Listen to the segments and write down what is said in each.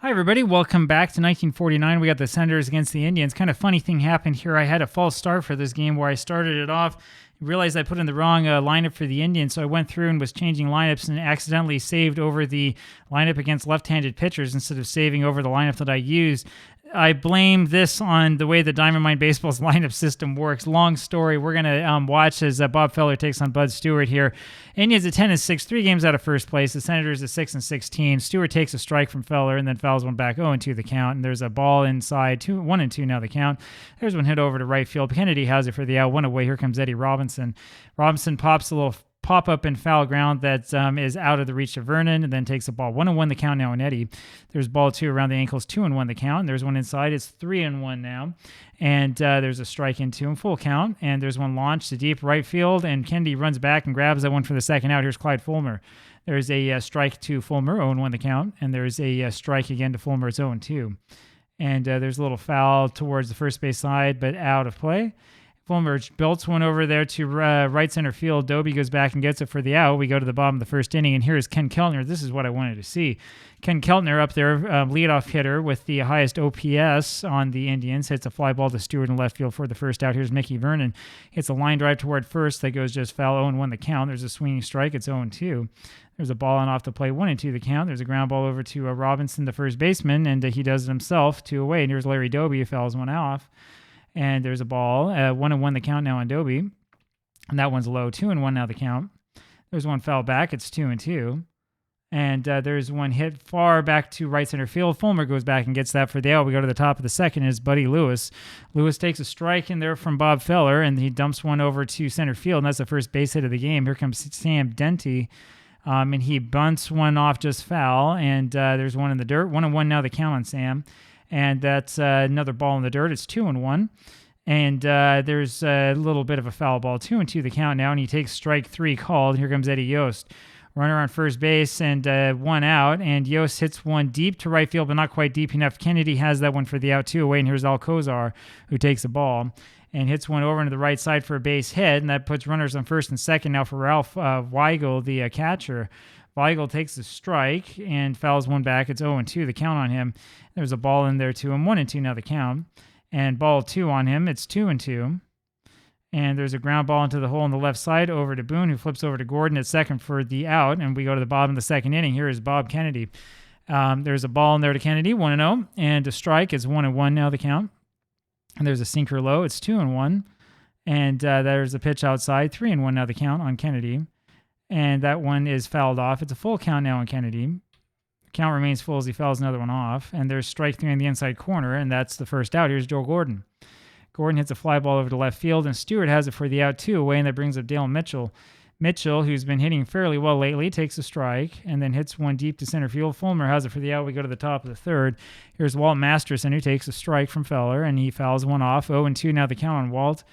Hi, everybody. Welcome back to 1949. We got the Senators against the Indians. Kind of funny thing happened here. I had a false start for this game where I started it off, realized I put in the wrong lineup for the Indians, so I went through and was changing lineups and accidentally saved over the lineup against left-handed pitchers instead of saving over the lineup that I used. I blame this on the way the Diamond Mine Baseball's lineup system works. Long story. We're going to watch as Bob Feller takes on Bud Stewart here. Indians at 10-6, 3 games out of first place. The Senators at 6-16. Stewart takes a strike from Feller and then fouls one back 0-2 the count. And there's a ball inside, 1-2 now the count. There's one hit over to right field. Kennedy has it for the out. One away. Here comes Eddie Robinson. Robinson pops a little pop-up in foul ground that is out of the reach of Vernon, and then takes a ball. 1-1 the count now on Eddie. There's ball 2 around the ankles, 2-1 the count. And there's one inside. It's 3-1 now. And there's a strike in 2 and full count. And there's one launched to deep right field, and Kennedy runs back and grabs that one for the second out. Here's Clyde Fulmer. There's a strike to Fulmer, 0-1 the count. And there's a strike again to Fulmer. It's 0-2. And there's a little foul towards the first base side, but out of play. Fulmer belts one over there to right center field. Doby goes back and gets it for the out. We go to the bottom of the first inning, and here is Ken Keltner. This is what I wanted to see. Ken Keltner up there, leadoff hitter with the highest OPS on the Indians, hits a fly ball to Stewart in left field for the first out. Here's Mickey Vernon. Hits a line drive toward first that goes just foul, 0-1 the count. There's a swinging strike. It's 0-2. There's a ball on off the plate, 1-2 the count. There's a ground ball over to Robinson, the first baseman, and he does it himself, 2 away. And here's Larry Doby, who fouls one off. And there's a ball, 1-1 the count now on Doby. And that one's low, 2-1 now the count. There's one foul back, it's 2-2. And there's one hit far back to right center field. Fulmer goes back and gets that for the out. We go to the top of the second, is Buddy Lewis. Lewis takes a strike in there from Bob Feller, and he dumps one over to center field, and that's the first base hit of the game. Here comes Sam Denty, and he bunts one off just foul, and there's one in the dirt. 1-1 now the count on Sam. And that's another ball in the dirt. It's 2-1. And there's a little bit of a foul ball. 2-2 the count now, and he takes strike 3 called. Here comes Eddie Yost. Runner on first base and one out. And Yost hits one deep to right field, but not quite deep enough. Kennedy has that one for the out, 2 away. And here's Alcozar, who takes the ball and hits one over into the right side for a base hit. And that puts runners on first and second now for Ralph Weigel, the catcher. Weigel takes the strike and fouls one back. It's 0-2 the count on him. There's a ball in there to him, 1-2 now the count. And ball 2 on him, it's 2-2. And there's a ground ball into the hole on the left side over to Boone, who flips over to Gordon at second for the out. And we go to the bottom of the second inning. Here is Bob Kennedy. There's a ball in there to Kennedy, 1-0. And a strike is 1-1 now the count. And there's a sinker low, it's 2-1. And there's a pitch outside, 3-1 now the count on Kennedy. And that one is fouled off. It's a full count now on Kennedy. The count remains full as he fouls another one off. And there's strike 3 in the inside corner, and that's the first out. Here's Joe Gordon. Gordon hits a fly ball over to left field, and Stewart has it for the out 2 away, and that brings up Dale Mitchell. Mitchell, who's been hitting fairly well lately, takes a strike and then hits one deep to center field. Fulmer has it for the out. We go to the top of the third. Here's Walt Masterson, who takes a strike from Feller, and he fouls one off. 0-2 now the count on Walt.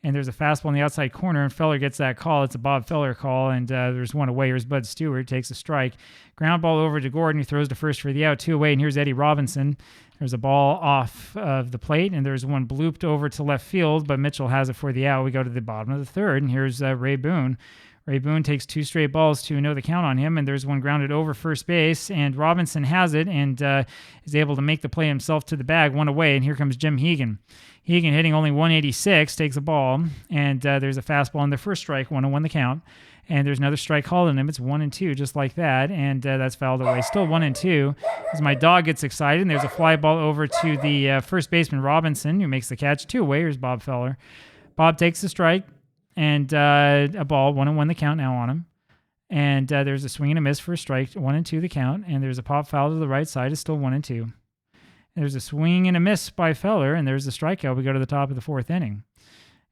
And there's a fastball in the outside corner, and Feller gets that call. It's a Bob Feller call, and there's one away. Here's Bud Stewart, takes a strike. Ground ball over to Gordon, who throws to first for the out, 2 away, and here's Eddie Robinson. There's a ball off of the plate, and there's one blooped over to left field, but Mitchell has it for the out. We go to the bottom of the third, and here's Ray Boone. Ray Boone takes 2 straight balls to know the count on him, and there's one grounded over first base, and Robinson has it and is able to make the play himself to the bag, 1 away, and here comes Jim Hegan. Hegan, hitting only 186, takes a ball, and there's a fastball on the first strike, 1-1 the count, and there's another strike called on him. It's 1-2, just like that, and that's fouled away. Still 1-2, as my dog gets excited, and there's a fly ball over to the first baseman, Robinson, who makes the catch. 2 away, here's Bob Feller. Bob takes the strike, and a ball, 1-1 the count now on him. And there's a swing and a miss for a strike, 1-2 the count, and there's a pop foul to the right side. It's still 1-2. There's a swing and a miss by Feller, and there's the strikeout. We go to the top of the fourth inning.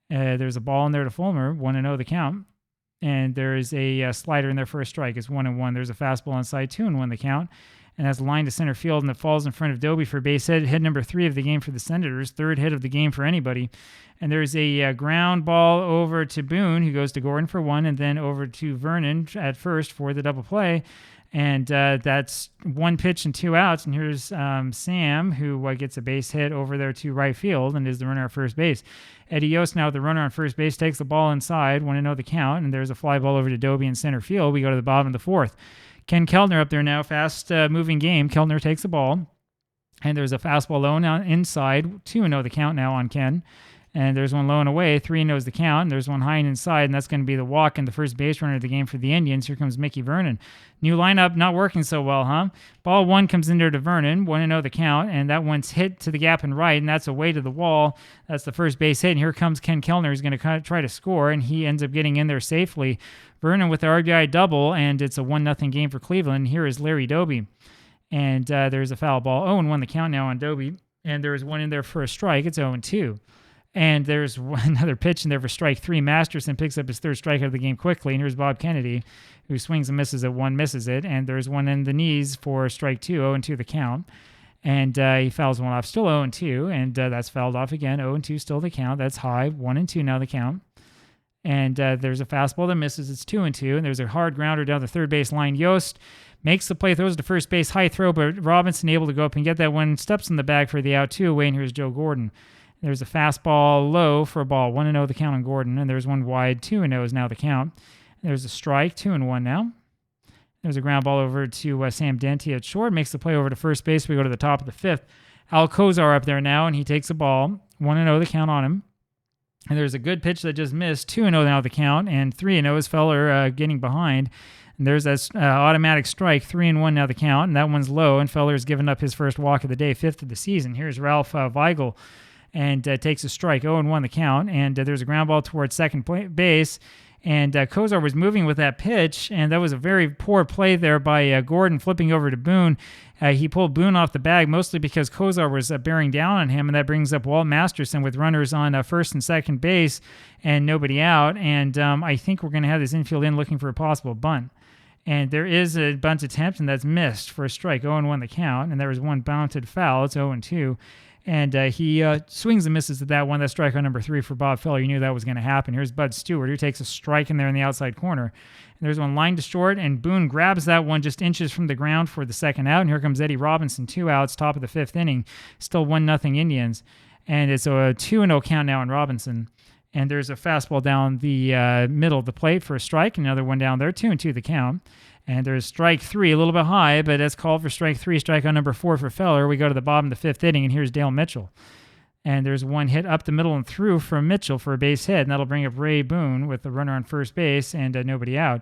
There's a ball in there to Fulmer, 1-0 the count. And there's a slider in there for a strike. It's 1-1. There's a fastball inside, 2-1 the count. And that's lined to center field, and it falls in front of Doby for base hit. Hit number 3 of the game for the Senators, 3rd hit of the game for anybody. And there's a ground ball over to Boone, who goes to Gordon for 1, and then over to Vernon at first for the double play. And that's 1 pitch and 2 outs. And here's Sam, who gets a base hit over there to right field and is the runner at first base. Eddie Yost, now the runner on first base, takes the ball inside, 1-0 the count, and there's a fly ball over to Doby in center field. We go to the bottom of the fourth. Ken Keltner up there now, fast-moving game. Keltner takes the ball. And there's a fastball low now inside, 2-0 the count now on Ken. And there's one low and away, 3-0 is the count. And there's one high and inside, and that's going to be the walk and the first base runner of the game for the Indians. Here comes Mickey Vernon. New lineup, not working so well, huh? Ball one comes in there to Vernon, 1-0 the count, and that one's hit to the gap and right, and that's away to the wall. That's the first base hit, and here comes Ken Keltner, who's going to try to score, and he ends up getting in there safely. Vernon with the RBI double, and it's a 1-0 game for Cleveland. Here is Larry Doby. And there's a foul ball. 0-1 the count now on Doby. And there's one in there for a strike. It's 0-2. And there's another pitch in there for strike 3. Masterson picks up his third strikeout of the game quickly. And here's Bob Kennedy, who swings and misses at one, misses it. And there's one in the knees for strike 2, 0-2 the count. And he fouls one off, still 0-2. And that's fouled off again, 0-2 still the count. That's high, 1-2 now the count. And there's a fastball that misses. It's 2-2. And there's a hard grounder down the third base line. Yost makes the play, throws to first base, high throw, but Robinson able to go up and get that one, steps in the bag for the out, 2 away, and here's Joe Gordon. There's a fastball low for a ball, 1-0 the count on Gordon, and there's one wide, 2-0 is now the count. There's a strike, 2-1 now. There's a ground ball over to Sam Denti at short, makes the play over to first base. We go to the top of the fifth. Al Kozar up there now, and he takes the ball, 1-0 the count on him. And there's a good pitch that just missed, 2-0 now the count, and 3-0 is Feller getting behind. And there's that automatic strike, 3-1 now the count, and that one's low, and Feller's given up his first walk of the day, 5th of the season. Here's Ralph Weigel, and takes a strike, 0-1 the count, and there's a ground ball towards second base, and Kozar was moving with that pitch, and that was a very poor play there by Gordon flipping over to Boone. He pulled Boone off the bag, mostly because Kozar was bearing down on him, and that brings up Walt Masterson with runners on first and second base and nobody out, and I think we're going to have this infield in looking for a possible bunt. And there is a bunt attempt, and that's missed for a strike, 0-1 the count. And there was one bounted foul, it's 0-2. And he swings and misses at that one. That's strikeout number 3 for Bob Feller. You knew that was going to happen. Here's Bud Stewart, who takes a strike in there in the outside corner. And there's one line to short, and Boone grabs that one just inches from the ground for the second out. And here comes Eddie Robinson, 2 outs, top of the 5th inning. Still 1-0 Indians. And it's a 2-0 count now on Robinson. And there's a fastball down the middle of the plate for a strike. Another one down there, 2-2 the count. And there's strike 3, a little bit high, but that's called for strike 3, strikeout number 4 for Feller. We go to the bottom of the 5th inning, and here's Dale Mitchell. And there's one hit up the middle and through from Mitchell for a base hit, and that'll bring up Ray Boone with the runner on first base and nobody out.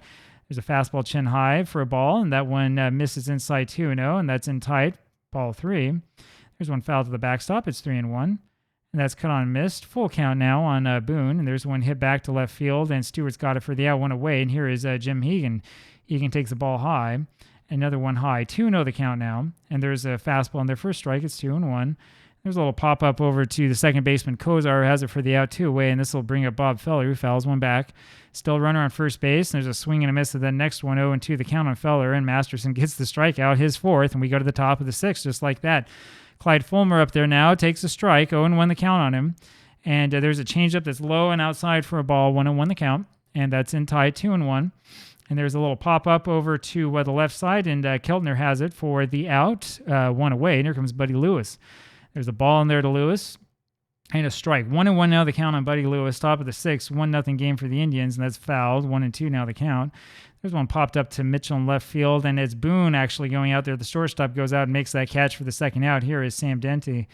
There's a fastball chin high for a ball, and that one misses inside 2-0, and that's in tight, ball 3. There's one foul to the backstop. It's 3-1. And that's cut on and missed. Full count now on Boone. And there's one hit back to left field, and Stewart's got it for the out, one away. And here is Jim Hegan. Hegan takes the ball high. Another one high. 2-0 the count now. And there's a fastball in their first strike. It's 2-1. There's a little pop-up over to the second baseman. Kozar has it for the out, 2 away. And this will bring up Bob Feller, who fouls one back. Still runner on first base. And there's a swing and a miss of the next one. 0-2 the count on Feller. And Masterson gets the strikeout, his 4th. And we go to the top of the 6th just like that. Clyde Fulmer up there now takes a strike, 0-1 the count on him. And there's a changeup that's low and outside for a ball, 1-1 the count. And that's in tight, 2-1. And there's a little pop-up over to the left side, and Keltner has it for the out, 1 away. And here comes Buddy Lewis. There's a ball in there to Lewis. And a strike. 1-1 now the count on Buddy Lewis. Top of the 6th, 1-0 game for the Indians, and that's fouled. 1-2 now the count. There's one popped up to Mitchell in left field, and it's Boone actually going out there. The shortstop goes out and makes that catch for the second out. Here is Sam Denti,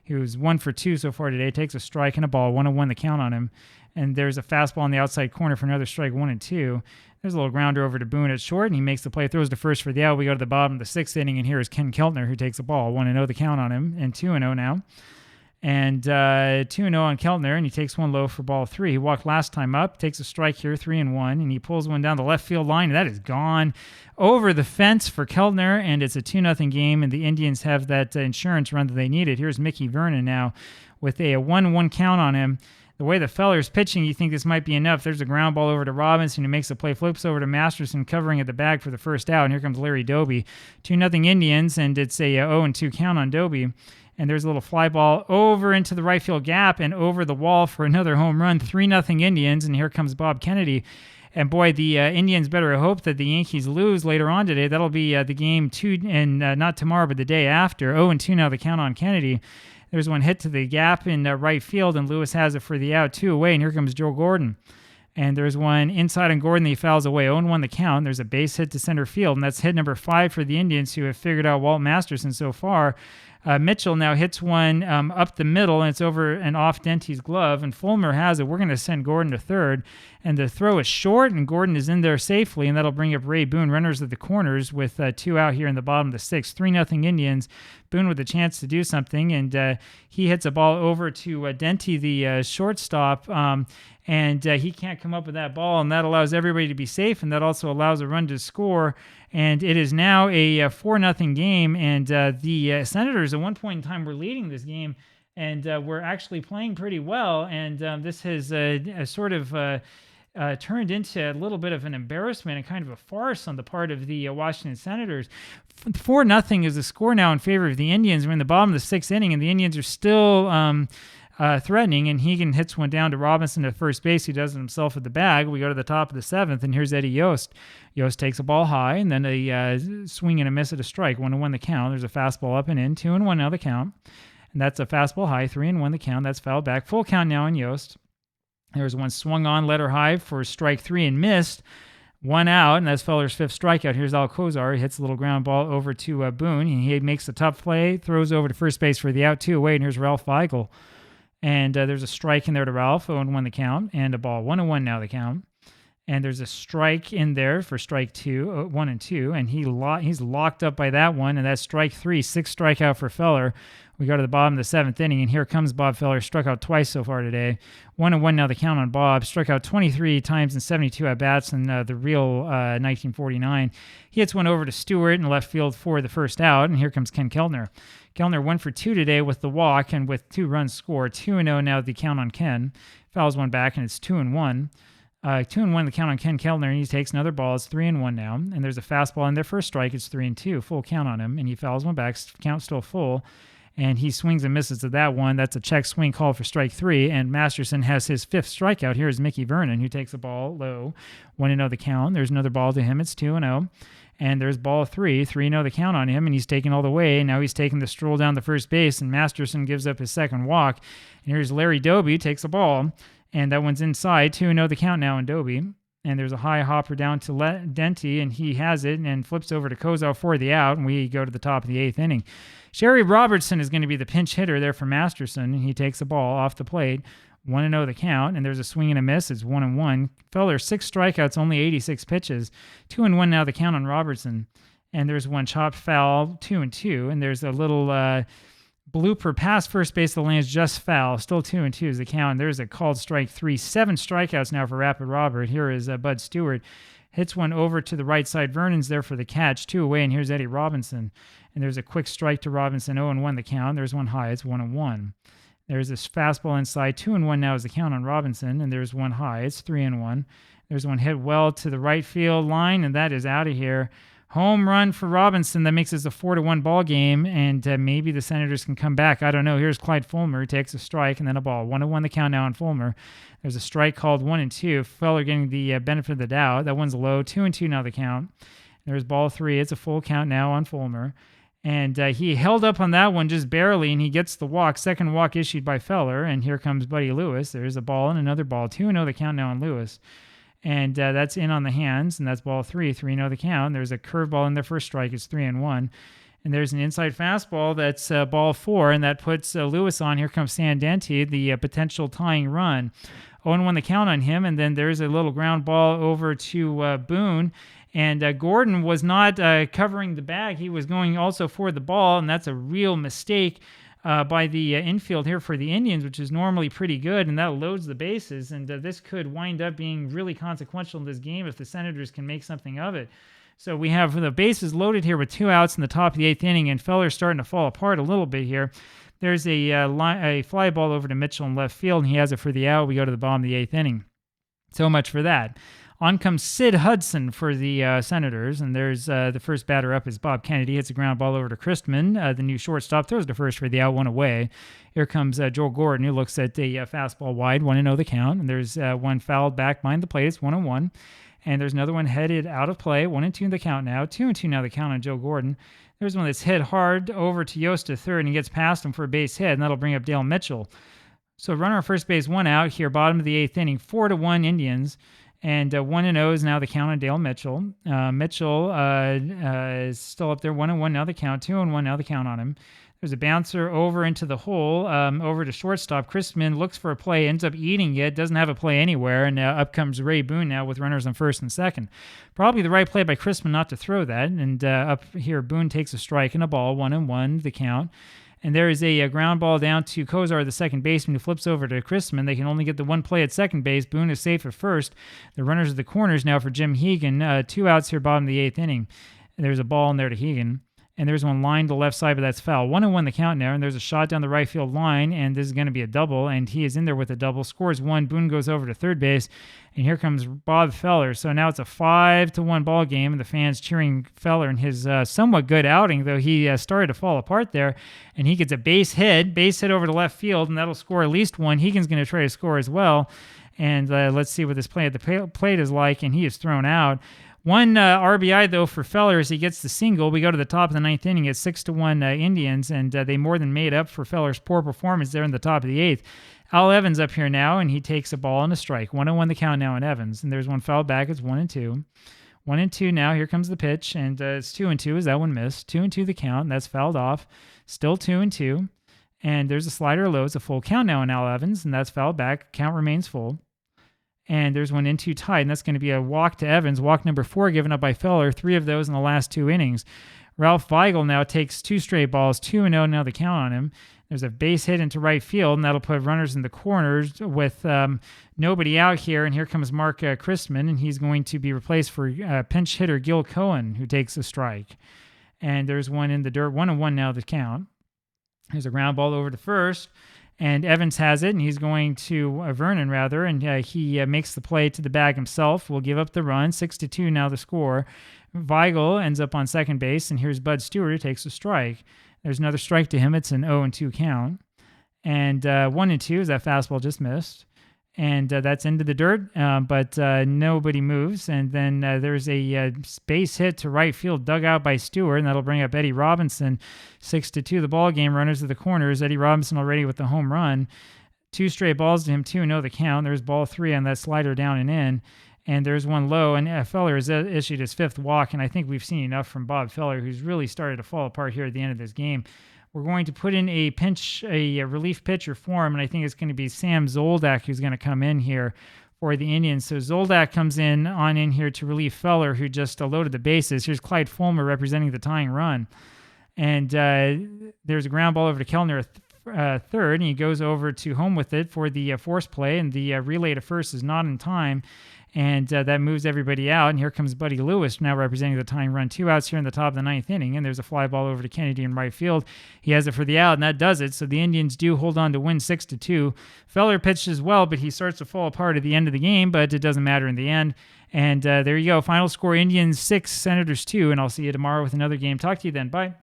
who's 1 for 2 so far today. Takes a strike and a ball. 1-1 the count on him. And there's a fastball on the outside corner for another strike, 1-2. There's a little grounder over to Boone at short, and he makes the play, throws to first for the out. We go to the bottom of the 6th inning, and here is Ken Keltner, who takes the ball. 1-0 the count on him, and 2-0 now. And 2-0 on Keltner, and he takes one low for ball 3. He walked last time up, takes a strike here, 3-1, and he pulls one down the left field line, and that is gone over the fence for Keltner, and it's a 2-0 game, and the Indians have that insurance run that they needed. Here's Mickey Vernon now with a 1-1 count on him. The way the Feller's pitching, you think this might be enough. There's a ground ball over to Robinson, who makes the play, flips over to Masterson, covering at the bag for the first out, and here comes Larry Doby. 2-0 Indians, and it's a 0-2 count on Doby. And there's a little fly ball over into the right field gap and over the wall for another home run. 3-0 Indians, and here comes Bob Kennedy. And boy, the Indians better hope that the Yankees lose later on today. That'll be the game 2, and not tomorrow, but the day after. 0-2 now the count on Kennedy. There's one hit to the gap in right field, and Lewis has it for the out, 2 away. And here comes Joe Gordon. And there's one inside on Gordon that he fouls away. 0-1 the count. There's a base hit to center field, and that's hit number 5 for the Indians, who have figured out Walt Masterson so far. Mitchell now hits one up the middle, and it's over and off Denty's glove, and Fulmer has it. We're going to send Gordon to third, and the throw is short, and Gordon is in there safely, and that'll bring up Ray Boone, runners at the corners, with 2 out here in the bottom of the 6th. 3-0 Indians. Boone with a chance to do something, and he hits a ball over to Denty, the shortstop, and he can't come up with that ball, and that allows everybody to be safe, and that also allows a run to score. And it is now a 4-0 game, and the Senators at one point in time were leading this game, and were actually playing pretty well, and this has sort of turned into a little bit of an embarrassment and kind of a farce on the part of the Washington Senators. 4-0 is the score now in favor of the Indians. We're in the bottom of the 6th inning, and the Indians are still threatening, and Hegan hits one down to Robinson at first base. He does it himself at the bag. We go to the top of the 7th, and here's Eddie Yost. Yost takes a ball high, and then a swing and a miss at a strike. 1-1 the count. There's a fastball up and in. 2-1 now the count. And that's a fastball high. 3-1 the count. That's fouled back. Full count now on Yost. There's one swung on, letter high for strike 3 and missed. 1 out, and that's Feller's 5th strikeout. Here's Alcozar. He hits a little ground ball over to Boone, and he makes a tough play, throws over to first base for the out, 2 away, and here's Ralph Feigl. And there's a strike in there to Ralph, 0-1 the count, and a ball. 1-1 now the count. And there's a strike in there for strike 2, 1 and 2, and he's locked up by that one, and that's strike 3, 6th strikeout for Feller. We go to the bottom of the 7th inning, and here comes Bob Feller. Struck out twice so far today. 1-1 now the count on Bob. Struck out 23 times in 72 at-bats in the real 1949. He hits one over to Stewart in left field for the first out, and here comes Ken Keltner. Keltner 1 for 2 today with the walk, and with 2 runs scored. 2-0 now the count on Ken. Fouls one back, and it's 2-1. 2-1 the count on Ken Keltner, and he takes another ball. It's 3-1 now, and there's a fastball in there for a strike. It's 3-2. Full count on him, and he fouls one back. Count still full. And he swings and misses to that one. That's a check swing called for strike 3. And Masterson has his 5th strikeout. Here is Mickey Vernon, who takes the ball low. 1-0 the count. There's another ball to him. It's 2-0. And there's ball 3. 3-0 the count on him. And he's taking all the way. Now he's taking the stroll down the first base. And Masterson gives up his 2nd walk. And here's Larry Doby, takes the ball. And that one's inside. 2-0 the count now on Doby. And there's a high hopper down to Denty, and he has it and flips over to Kozau for the out, and we go to the top of the 8th inning. Sherry Robertson is going to be the pinch hitter there for Masterson, and he takes the ball off the plate. 1-0 the count, and there's a swing and a miss. It's 1-1. Feller, 6 strikeouts, only 86 pitches. 2-1 now the count on Robertson. And there's one chopped foul, 2-2, and there's a little blooper past first base that lands just foul. Still 2-2 is the count. There's a called strike 3. 7 strikeouts now for Rapid Robert. Here is Bud Stewart. Hits one over to the right side. Vernon's there for the catch. 2 away, and here's Eddie Robinson. And there's a quick strike to Robinson. 0-1 the count. There's one high. It's 1-1. There's this fastball inside. 2-1 now is the count on Robinson. And there's one high. It's 3-1. There's one hit well to the right field line, and that is out of here. Home run for Robinson. That makes this a 4-1 ball game, and maybe the Senators can come back. I don't know. Here's Clyde Fulmer. He takes a strike and then a ball. 1-1 the count now on Fulmer. There's a strike called 1-2. Feller getting the benefit of the doubt. That one's low. 2-2 now the count. There's ball 3. It's a full count now on Fulmer. And he held up on that one just barely, and he gets the walk. 2nd walk issued by Feller, and here comes Buddy Lewis. There's a ball and another ball. 2-0 the count now on Lewis. And that's in on the hands, and that's ball 3. 3-0 the count. There's a curveball in there for a strike. It's 3-1. And there's an inside fastball that's ball 4, and that puts Lewis on. Here comes Sandenti, the potential tying run. 0-1 the count on him, and then there's a little ground ball over to Boone. And Gordon was not covering the bag. He was going also for the ball, and that's a real mistake by the infield here for the Indians, which is normally pretty good, and that loads the bases. And this could wind up being really consequential in this game if the Senators can make something of it. So we have the bases loaded here with 2 outs in the top of the 8th inning, and Feller's starting to fall apart a little bit here. There's a fly ball over to Mitchell in left field, and he has it for the out. We go to the bottom of the 8th inning. So much for that. On comes Sid Hudson for the Senators, and there's the first batter up is Bob Kennedy. Hits a ground ball over to Christman, the new shortstop. Throws to first for the out, 1 away. Here comes Joel Gordon, who looks at the fastball wide, 1-0 the count. And there's one fouled back behind the plate. It's 1-1. And there's another one headed out of play, 1-2 the count now. 2-2 now the count on Joe Gordon. There's one that's hit hard over to Yost to third, and he gets past him for a base hit, and that'll bring up Dale Mitchell. So runner on first base, one out here, bottom of the eighth inning, 4-1 Indians. And 1-0 is now the count on Dale Mitchell. Mitchell is still up there, 1-1 now the count, 2-1 now the count on him. There's a bouncer over into the hole, over to shortstop. Chrisman looks for a play, ends up eating it, doesn't have a play anywhere, and up comes Ray Boone now with runners on first and second. Probably the right play by Chrisman not to throw that, and up here Boone takes a strike and a ball, 1-1 the count. And there is a ground ball down to Kozar, the second baseman, who flips over to Chrisman. They can only get the one play at second base. Boone is safe at first. The runners at the corners now for Jim Hegan. 2 outs here, bottom of the eighth inning. And there's a ball in there to Hegan. And there's one line to the left side, but that's foul. 1-1 the count now, and there's a shot down the right field line, and this is going to be a double, and he is in there with a double. Scores 1. Boone goes over to third base, and here comes Bob Feller. So now it's a 5-1 ball game, and the fans cheering Feller in his somewhat good outing, though he started to fall apart there, and he gets a base hit over to left field, and that'll score at least 1. Hegan's going to try to score as well, and let's see what this play at the plate is like, and he is thrown out. One RBI, though, for Feller as he gets the single. We go to the top of the ninth inning at 6-1 Indians, and they more than made up for Feller's poor performance there in the top of the eighth. Al Evans up here now, and he takes a ball and a strike. 1-1 the count now on Evans, and there's one foul back. It's 1-2. 1-2 now. Here comes the pitch, and it's 2-2 as that one missed. 2-2 the count, and that's fouled off. Still 2-2, and there's a slider low. It's a full count now on Al Evans, and that's fouled back. Count remains full. And there's one 2 tied, and that's going to be a walk to Evans. Walk number 4 given up by Feller, 3 of those in the last 2 innings. Ralph Weigel now takes 2 straight balls, 2-0 now the count on him. There's a base hit into right field, and that'll put runners in the corners with nobody out here. And here comes Mark Chrisman, and he's going to be replaced for pinch hitter Gil Cohen, who takes a strike. And there's one in the dirt, 1-1 now the count. There's a ground ball over to first. And Evans has it, and he's going to Vernon, rather, and he makes the play to the bag himself. Will give up the run. 6-2 now the score. Weigel ends up on second base, and here's Bud Stewart who takes a strike. There's another strike to him. It's an 0-2 count. And 1-2 is that fastball just missed. And that's into the dirt, but nobody moves. And then there's a base hit to right field dug out by Stewart, and that'll bring up Eddie Robinson. 6-2 the ball game. Runners at the corners. Eddie Robinson already with the home run. 2 straight balls to him, 2-0 the count. There's ball 3 on that slider down and in. And there's one low, and Feller has issued his 5th walk, and I think we've seen enough from Bob Feller, who's really started to fall apart here at the end of this game. We're going to put in a relief pitcher for him, and I think it's going to be Sam Zoldak who's going to come in here for the Indians. So Zoldak comes in here to relieve Feller, who just loaded the bases. Here's Clyde Fulmer representing the tying run. And there's a ground ball over to Kellner third, and he goes over to home with it for the force play, and the relay to first is not in time. And that moves everybody out. And here comes Buddy Lewis now representing the tying run. 2 outs here in the top of the 9th inning. And there's a fly ball over to Kennedy in right field. He has it for the out, and that does it. So the Indians do hold on to win 6-2. Feller pitched as well, but he starts to fall apart at the end of the game, but it doesn't matter in the end. And there you go. Final score, Indians 6, Senators 2. And I'll see you tomorrow with another game. Talk to you then. Bye.